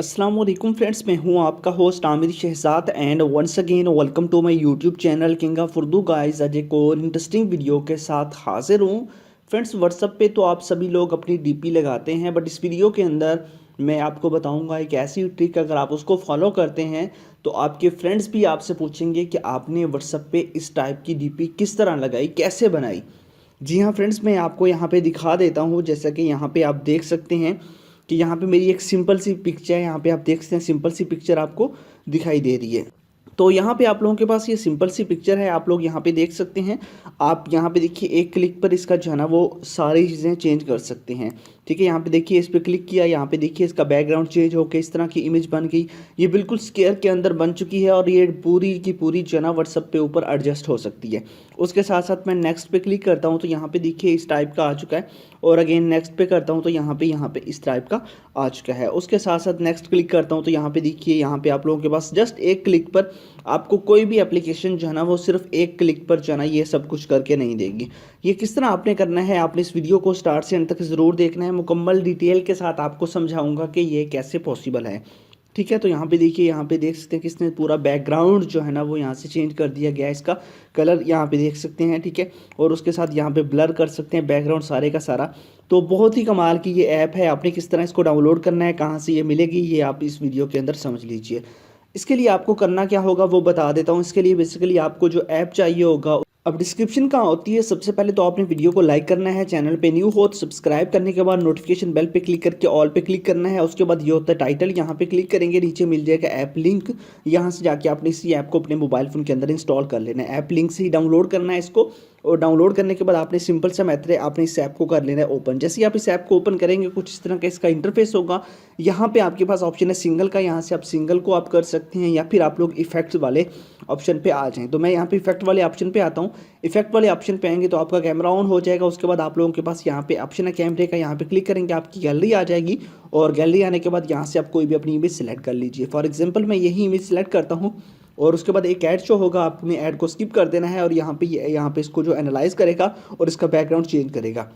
अस्सलाम वालेकुम फ्रेंड्स, मैं हूं आपका host Aamir Shahzad and once again welcome to my YouTube channel king of Urdu guys. आज एक और इंटरेस्टिंग वीडियो के साथ हाजिर हूं फ्रेंड्स। व्हाट्सएप पे तो आप सभी लोग अपनी डीपी लगाते हैं, बट इस वीडियो के अंदर मैं आपको बताऊंगा एक ऐसी ट्रिक, अगर आप उसको फॉलो करते हैं तो आपके फ्रेंड्स भी आपसे पूछेंगे कि आपने व्हाट्सएप पे इस टाइप की डीपी किस तरह लगाई, कैसे बनाई। जी हाँ फ्रेंड्स, मैं आपको यहाँ पे दिखा देता हूँ। जैसा कि यहाँ पे आप देख सकते हैं कि यहाँ पे मेरी एक सिंपल सी पिक्चर है। यहाँ पे आप देख सकते हैं सिंपल सी पिक्चर आपको दिखाई दे रही है। तो यहाँ पे आप लोगों के पास ये सिंपल सी पिक्चर है, आप लोग यहाँ पे देख सकते हैं। आप यहाँ पे देखिए एक क्लिक पर इसका जो है ना वो सारी चीज़ें चेंज कर सकते हैं। ठीक है, यहाँ पे देखिए इस पर क्लिक किया, यहाँ पे देखिए इसका बैकग्राउंड चेंज होकर इस तरह की इमेज बन गई। ये बिल्कुल स्क्वायर के अंदर बन चुकी है और ये पूरी की पूरी जो है ना व्हाट्सएप पे ऊपर एडजस्ट हो सकती है। उसके साथ साथ मैं नेक्स्ट पे क्लिक करता हूँ तो यहाँ पे देखिए इस टाइप का आ चुका है, और अगेन नेक्स्ट पे करता हूँ तो यहाँ पे इस टाइप का आ चुका है। उसके साथ साथ नेक्स्ट क्लिक करता हूँ तो यहाँ पे देखिए यहाँ पे आप लोगों के पास जस्ट एक क्लिक पर आपको कोई भी एप्लीकेशन जो है ना वो सिर्फ एक क्लिक पर जो है ना ये सब कुछ करके नहीं देगी। ये किस तरह आपने करना है, आपने इस वीडियो को स्टार्ट से एंड तक ज़रूर देखना है। मुकम्मल डिटेल के साथ आपको समझाऊंगा कि ये कैसे पॉसिबल है। ठीक है, तो यहाँ पे देखिए, यहाँ पे देख सकते हैं कि इसने पूरा बैकग्राउंड जो है ना वो यहाँ से चेंज कर दिया गया है, इसका कलर यहाँ पे देख सकते हैं। ठीक है, और उसके साथ यहाँ पे ब्लर कर सकते हैं बैकग्राउंड सारे का सारा। तो बहुत ही कमाल की ये ऐप है। आपने किस तरह इसको डाउनलोड करना है, कहाँ से ये मिलेगी, ये आप इस वीडियो के अंदर समझ लीजिए। इसके लिए आपको करना क्या होगा वो बता देता हूँ। इसके लिए बेसिकली आपको जो ऐप चाहिए होगा, अब डिस्क्रिप्शन कहाँ होती है। सबसे पहले तो आपने वीडियो को लाइक करना है, चैनल पे न्यू हो तो सब्सक्राइब करने के बाद नोटिफिकेशन बेल पे क्लिक करके ऑल पे क्लिक करना है। उसके बाद ये होता है टाइटल, यहाँ पे क्लिक करेंगे, नीचे मिल जाएगा ऐप लिंक। यहाँ से जाके आपने इसी ऐप को अपने मोबाइल फ़ोन के अंदर इंस्टॉल कर लेना है। ऐप लिंक से ही डाउनलोड करना है इसको, और डाउनलोड करने के बाद आपने सिंपल सा मेथड है, आपने इस ऐप को कर लेना है ओपन। जैसे ही आप इस ऐप को ओपन करेंगे कुछ इस तरह का इसका इंटरफेस होगा। यहाँ पे आपके पास ऑप्शन है सिंगल का, यहाँ से आप सिंगल को आप कर सकते हैं, या फिर आप लोग इफेक्ट्स वाले ऑप्शन पे आ जाएं। तो मैं यहाँ पे इफेक्ट वाले ऑप्शन पे आता हूँ। इफेक्ट वाले ऑप्शन पे आएंगे तो आपका कैमरा ऑन हो जाएगा। उसके बाद आप लोगों के पास यहाँ पे ऑप्शन है कैमरे का, यहाँ पे क्लिक करेंगे आपकी गैलरी आ जाएगी, और गैलरी आने के बाद यहाँ से आप कोई भी अपनी इमेज सेलेक्ट कर लीजिए। फॉर एग्जांपल मैं यही इमेज सेलेक्ट करता हूँ, और उसके बाद एक ऐड शो होगा, आपने ऐड को स्किप कर देना है, और यहाँ पे इसको जो एनालाइज करेगा और इसका बैकग्राउंड चेंज करेगा।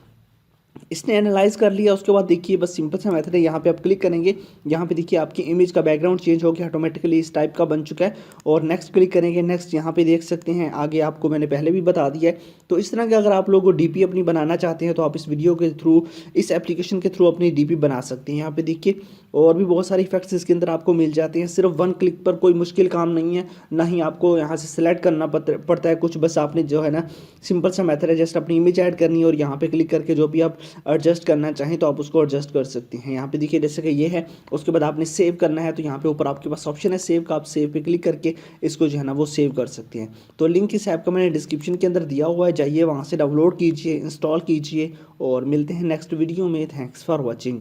इसने एनालाइज कर लिया। उसके बाद देखिए बस सिंपल सा मेथड है, यहाँ पे आप क्लिक करेंगे, यहाँ पे देखिए आपकी इमेज का बैकग्राउंड चेंज हो गया, ऑटोमेटिकली इस टाइप का बन चुका है। और नेक्स्ट क्लिक करेंगे, नेक्स्ट यहाँ पे देख सकते हैं आगे आपको मैंने पहले भी बता दिया है। तो इस तरह के अगर आप लोगों को डीपी अपनी बनाना चाहते हैं तो आप इस वीडियो के थ्रू, इस एप्लीकेशन के थ्रू अपनी डीपी बना सकते हैं। यहाँ पे देखिए और भी बहुत सारे इफेक्ट्स इसके अंदर आपको मिल जाते हैं। सिर्फ वन क्लिक पर कोई मुश्किल काम नहीं है, ना ही आपको यहाँ से सिलेक्ट करना पड़ता है कुछ। बस आपने जो है ना सिंपल सा मेथड है, जस्ट अपनी इमेज ऐड करनी है और यहाँ पे क्लिक करके जो भी आप एडजस्ट करना चाहें तो आप उसको एडजस्ट कर सकते हैं। यहाँ पे देखिए जैसे कि ये है। उसके बाद आपने सेव करना है तो यहाँ पे ऊपर आपके पास ऑप्शन है सेव का, आप सेव पे क्लिक करके इसको जो है ना वो सेव कर सकते हैं। तो लिंक इस ऐप का मैंने डिस्क्रिप्शन के अंदर दिया हुआ है, जाइए वहाँ से डाउनलोड कीजिए, इंस्टॉल कीजिए, और मिलते हैं नेक्स्ट वीडियो में। Thanks for watching.